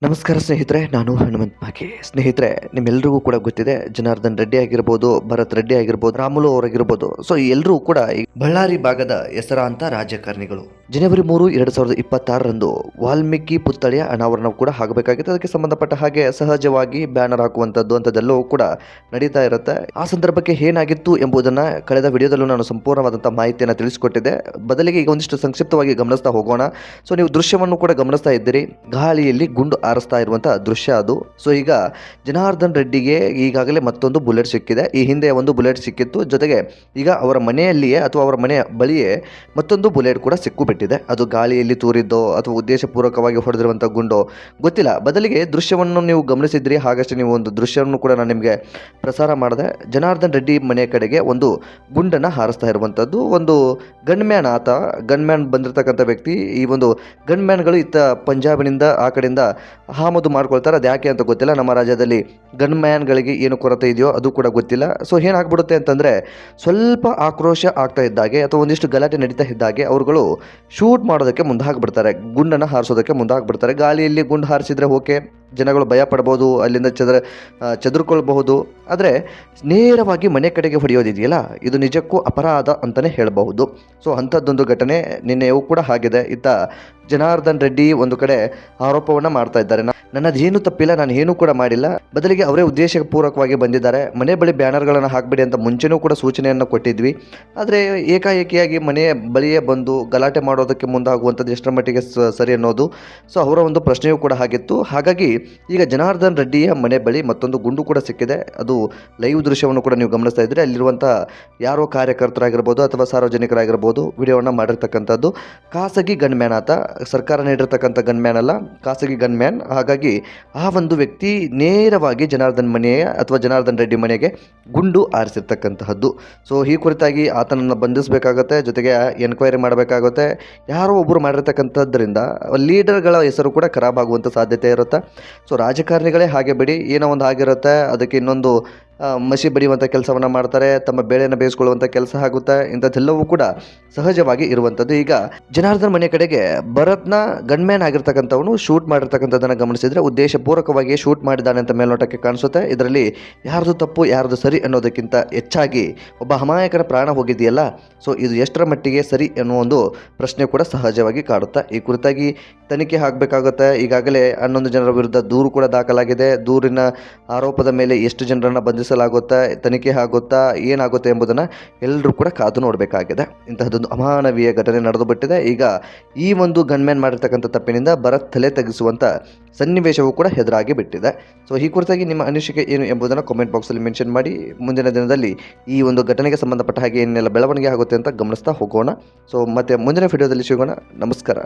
ನಮಸ್ಕಾರ ಸ್ನೇಹಿತರೆ, ನಾನು ಹನುಮಂತ್ ಮಾಕೆ. ಸ್ನೇಹಿತರೆ, ನಿಮ್ಮೆಲ್ಲರಿಗೂ ಕೂಡ ಗೊತ್ತಿದೆ, ಜನಾರ್ದನ್ ರೆಡ್ಡಿ ಆಗಿರ್ಬೋದು, ಭರತ್ ರೆಡ್ಡಿ ಆಗಿರ್ಬೋದು, ರಾಮುಲು ಅವರಾಗಿರ್ಬೋದು. ಸೊ ಎಲ್ಲರೂ ಕೂಡ ಈ ಬಳ್ಳಾರಿ ಭಾಗದ ಹೆಸರಾಂತ ರಾಜಕಾರಣಿಗಳು. ಜನವರಿ 3, 2026ರಂದು ವಾಲ್ಮೀಕಿ ಪುತ್ಥಳಿಯ ಅನಾವರಣ ಕೂಡ ಆಗಬೇಕಾಗಿತ್ತು. ಅದಕ್ಕೆ ಸಂಬಂಧಪಟ್ಟ ಹಾಗೆ ಸಹಜವಾಗಿ ಬ್ಯಾನರ್ ಹಾಕುವಂಥದ್ದು ಅಂಥದ್ದೆಲ್ಲವೂ ಕೂಡ ನಡೀತಾ ಇರುತ್ತೆ. ಆ ಸಂದರ್ಭಕ್ಕೆ ಏನಾಗಿತ್ತು ಎಂಬುದನ್ನು ಕಳೆದ ವಿಡಿಯೋದಲ್ಲೂ ನಾನು ಸಂಪೂರ್ಣವಾದಂಥ ಮಾಹಿತಿಯನ್ನು ತಿಳಿಸಿಕೊಟ್ಟಿದ್ದೆ. ಬದಲಿಗೆ ಈಗ ಒಂದಿಷ್ಟು ಸಂಕ್ಷಿಪ್ತವಾಗಿ ಗಮನಿಸ್ತಾ ಹೋಗೋಣ. ಸೊ ನೀವು ದೃಶ್ಯವನ್ನು ಕೂಡ ಗಮನಿಸ್ತಾ ಇದ್ದೀರಿ, ಗಾಳಿಯಲ್ಲಿ ಗುಂಡು ಆರಿಸ್ತಾ ಇರುವಂತಹ ದೃಶ್ಯ ಅದು. ಸೊ ಈಗ ಜನಾರ್ದನ್ ರೆಡ್ಡಿಗೆ ಈಗಾಗಲೇ ಮತ್ತೊಂದು ಬುಲೆಟ್ ಸಿಕ್ಕಿದೆ. ಈ ಹಿಂದೆ ಒಂದು ಬುಲೆಟ್ ಸಿಕ್ಕಿತ್ತು, ಜೊತೆಗೆ ಈಗ ಅವರ ಮನೆಯಲ್ಲಿಯೇ ಅಥವಾ ಅವರ ಮನೆಯ ಬಳಿಯೇ ಮತ್ತೊಂದು ಬುಲೆಟ್ ಕೂಡ ಸಿಕ್ಕಿಬಿಟ್ಟಿದೆ. ಅದು ಗಾಳಿಯಲ್ಲಿ ತೂರಿದ್ದೋ ಅಥವಾ ಉದ್ದೇಶಪೂರ್ವಕವಾಗಿ ಹೊಡೆದಿರುವಂಥ ಗುಂಡೋ ಗೊತ್ತಿಲ್ಲ. ಬದಲಿಗೆ ದೃಶ್ಯವನ್ನು ನೀವು ಗಮನಿಸಿದ್ರಿ, ಹಾಗಷ್ಟೇ ನೀವು ಒಂದು ದೃಶ್ಯವನ್ನು ಕೂಡ ನಾನು ನಿಮಗೆ ಪ್ರಸಾರ ಮಾಡಿದೆ. ಜನಾರ್ದನ್ ರೆಡ್ಡಿ ಮನೆ ಕಡೆಗೆ ಒಂದು ಗುಂಡನ್ನು ಹಾರಿಸ್ತಾ ಇರುವಂಥದ್ದು. ಒಂದು ಗನ್ಮ್ಯಾನ್, ಆತ ಗನ್ಮ್ಯಾನ್ ಬಂದಿರತಕ್ಕಂಥ ವ್ಯಕ್ತಿ. ಈ ಒಂದು ಗನ್ಮ್ಯಾನ್ಗಳು ಇತ್ತ ಪಂಜಾಬಿನಿಂದ ಆ ಕಡೆಯಿಂದ ಆಮದು ಮಾಡ್ಕೊಳ್ತಾರೆ. ಅದು ಯಾಕೆ ಅಂತ ಗೊತ್ತಿಲ್ಲ. ನಮ್ಮ ರಾಜ್ಯದಲ್ಲಿ ಗನ್ಮ್ಯಾನ್ಗಳಿಗೆ ಏನು ಕೊರತೆ ಇದೆಯೋ ಅದು ಕೂಡ ಗೊತ್ತಿಲ್ಲ. ಸೊ ಏನಾಗ್ಬಿಡುತ್ತೆ ಅಂತಂದರೆ, ಸ್ವಲ್ಪ ಆಕ್ರೋಶ ಆಗ್ತಾ ಇದ್ದಾಗೆ ಅಥವಾ ಒಂದಿಷ್ಟು ಗಲಾಟೆ ನಡೀತಾ ಇದ್ದಾಗೆ ಅವರುಗಳು ಶೂಟ್ ಮಾಡೋದಕ್ಕೆ ಮುಂದಾಗ್ಬಿಡ್ತಾರೆ, ಗುಂಡನ್ನು ಹಾರಿಸೋದಕ್ಕೆ ಮುಂದಾಗ್ಬಿಡ್ತಾರೆ. ಗಾಳಿಯಲ್ಲಿ ಗುಂಡು ಹಾರಿಸಿದರೆ ಓಕೆ, ಜನಗಳು ಭಯ ಪಡ್ಬೋದು, ಅಲ್ಲಿಂದ ಚದುರ್ಕೊಳ್ಬಹುದು. ಆದರೆ ನೇರವಾಗಿ ಮನೆ ಕಡೆಗೆ ಹೊಡೆಯೋದಿದೆಯಲ್ಲ, ಇದು ನಿಜಕ್ಕೂ ಅಪರಾಧ ಅಂತಲೇ ಹೇಳಬಹುದು. ಸೊ ಅಂಥದ್ದೊಂದು ಘಟನೆ ನಿನ್ನೆಯೂ ಕೂಡ ಆಗಿದೆ. ಇತ್ತ ಜನಾರ್ದನ್ ರೆಡ್ಡಿ ಒಂದು ಕಡೆ ಆರೋಪವನ್ನು ಮಾಡ್ತಾ ಇದ್ದಾರೆ, ನನ್ನದೇನು ತಪ್ಪಿಲ್ಲ, ನಾನು ಏನೂ ಕೂಡ ಮಾಡಿಲ್ಲ, ಬದಲಿಗೆ ಅವರೇ ಉದ್ದೇಶಪೂರ್ವಕವಾಗಿ ಬಂದಿದ್ದಾರೆ, ಮನೆ ಬಳಿ ಬ್ಯಾನರ್ಗಳನ್ನು ಹಾಕಬೇಡಿ ಅಂತ ಮುಂಚೆನೂ ಕೂಡ ಸೂಚನೆಯನ್ನು ಕೊಟ್ಟಿದ್ವಿ. ಆದರೆ ಏಕಾಏಕಿಯಾಗಿ ಮನೆಯ ಬಳಿಯೇ ಬಂದು ಗಲಾಟೆ ಮಾಡೋದಕ್ಕೆ ಮುಂದಾಗುವಂಥದ್ದು ಎಷ್ಟರ ಮಟ್ಟಿಗೆ ಸರಿ ಅನ್ನೋದು ಸೊ ಅವರ ಒಂದು ಪ್ರಶ್ನೆಯೂ ಕೂಡ ಆಗಿತ್ತು. ಹಾಗಾಗಿ ಈಗ ಜನಾರ್ದನ್ ರೆಡ್ಡಿಯ ಮನೆ ಬಳಿ ಮತ್ತೊಂದು ಗುಂಡು ಕೂಡ ಸಿಕ್ಕಿದೆ. ಅದು ಲೈವ್ ದೃಶ್ಯವನ್ನು ಕೂಡ ನೀವು ಗಮನಿಸ್ತಾ ಇದ್ದರೆ, ಅಲ್ಲಿರುವಂಥ ಯಾರೋ ಕಾರ್ಯಕರ್ತರಾಗಿರ್ಬೋದು ಅಥವಾ ಸಾರ್ವಜನಿಕರಾಗಿರ್ಬೋದು ವಿಡಿಯೋವನ್ನು ಮಾಡಿರ್ತಕ್ಕಂಥದ್ದು. ಖಾಸಗಿ ಗನ್ಮ್ಯಾನ್ ಆತ, ಸರ್ಕಾರ ನೀಡಿರ್ತಕ್ಕಂಥ ಗನ್ಮ್ಯಾನ್ ಅಲ್ಲ, ಖಾಸಗಿ ಗನ್ಮ್ಯಾನ್. ಹಾಗಾಗಿ ಆ ಒಂದು ವ್ಯಕ್ತಿ ನೇರವಾಗಿ ಜನಾರ್ದನ್ ಮನೆಯ ಅಥವಾ ಜನಾರ್ದನ್ ರೆಡ್ಡಿ ಮನೆಗೆ ಗುಂಡು ಆರಿಸಿರ್ತಕ್ಕಂತಹದ್ದು. ಸೊ ಈ ಕುರಿತಾಗಿ ಆತನನ್ನು ಬಂಧಿಸಬೇಕಾಗುತ್ತೆ, ಜೊತೆಗೆ ಎನ್ಕ್ವೈರಿ ಮಾಡಬೇಕಾಗುತ್ತೆ. ಯಾರೋ ಒಬ್ಬರು ಮಾಡಿರ್ತಕ್ಕಂಥದ್ರಿಂದ ಲೀಡರ್ಗಳ ಹೆಸರು ಕೂಡ ಖರಾಬ್ ಆಗುವಂಥ ಸಾಧ್ಯತೆ ಇರುತ್ತೆ. ಸೊ ರಾಜಕಾರಣಿಗಳೇ ಹಾಗೆ ಬಿಡಿ, ಏನೋ ಒಂದು ಆಗಿರುತ್ತೆ, ಅದಕ್ಕೆ ಇನ್ನೊಂದು ಮಸಿ ಬಡಿಯುವಂಥ ಕೆಲಸವನ್ನು ಮಾಡ್ತಾರೆ, ತಮ್ಮ ಬೇಳೆಯನ್ನು ಬೇಯಿಸ್ಕೊಳ್ಳುವಂಥ ಕೆಲಸ ಆಗುತ್ತೆ. ಇಂಥದ್ದೆಲ್ಲವೂ ಕೂಡ ಸಹಜವಾಗಿ ಇರುವಂಥದ್ದು. ಈಗ ಜನಾರ್ದನ್ ಮನೆ ಕಡೆಗೆ ಭರತ್ನ ಗನ್ಮ್ಯಾನ್ ಆಗಿರ್ತಕ್ಕಂಥವನು ಶೂಟ್ ಮಾಡಿರ್ತಕ್ಕಂಥದ್ದನ್ನು ಗಮನಿಸಿದರೆ ಉದ್ದೇಶಪೂರ್ವಕವಾಗಿ ಶೂಟ್ ಮಾಡಿದ್ದಾನೆ ಅಂತ ಮೇಲ್ನೋಟಕ್ಕೆ ಕಾಣಿಸುತ್ತೆ. ಇದರಲ್ಲಿ ಯಾರ್ದು ತಪ್ಪು ಯಾರ್ದು ಸರಿ ಅನ್ನೋದಕ್ಕಿಂತ ಹೆಚ್ಚಾಗಿ ಒಬ್ಬ ಅಮಾಯಕನ ಪ್ರಾಣ ಹೋಗಿದೆಯಲ್ಲ, ಸೊ ಇದು ಎಷ್ಟರ ಮಟ್ಟಿಗೆ ಸರಿ ಅನ್ನೋ ಒಂದು ಪ್ರಶ್ನೆ ಕೂಡ ಸಹಜವಾಗಿ ಕಾಡುತ್ತೆ. ಈ ಕುರಿತಾಗಿ ತನಿಖೆ ಆಗಬೇಕಾಗುತ್ತೆ. ಈಗಾಗಲೇ 11 ಜನರ ವಿರುದ್ಧ ದೂರು ಕೂಡ ದಾಖಲಾಗಿದೆ. ದೂರಿನ ಆರೋಪದ ಮೇಲೆ ಎಷ್ಟು ಜನರನ್ನು ಬಂಧಿಸಲಾಗುತ್ತಾ, ತನಿಖೆ ಆಗುತ್ತಾ, ಏನಾಗುತ್ತೆ ಎಂಬುದನ್ನು ಎಲ್ಲರೂ ಕೂಡ ಕಾದು ನೋಡಬೇಕಾಗಿದೆ. ಇಂತಹದ್ದೊಂದು ಅಮಾನವೀಯ ಘಟನೆ ನಡೆದು ಬಿಟ್ಟಿದೆ. ಈಗ ಈ ಒಂದು ಗನ್ಮ್ಯಾನ್ ಮಾಡಿರ್ತಕ್ಕಂಥ ತಪ್ಪಿನಿಂದ ಭರತ್ ತಲೆ ತೆಗೆಸುವಂಥ ಸನ್ನಿವೇಶವೂ ಕೂಡ ಎದುರಾಗಿ ಬಿಟ್ಟಿದೆ. ಸೊ ಈ ಕುರಿತಾಗಿ ನಿಮ್ಮ ಅನಿಸಿಕೆ ಏನು ಎಂಬುದನ್ನು ಕಾಮೆಂಟ್ ಬಾಕ್ಸಲ್ಲಿ ಮೆನ್ಷನ್ ಮಾಡಿ. ಮುಂದಿನ ದಿನದಲ್ಲಿ ಈ ಒಂದು ಘಟನೆಗೆ ಸಂಬಂಧಪಟ್ಟ ಹಾಗೆ ಏನೆಲ್ಲ ಬೆಳವಣಿಗೆ ಆಗುತ್ತೆ ಅಂತ ಗಮನಿಸ್ತಾ ಹೋಗೋಣ. ಸೊ ಮತ್ತೆ ಮುಂದಿನ ವಿಡಿಯೋದಲ್ಲಿ ಸಿಗೋಣ. ನಮಸ್ಕಾರ.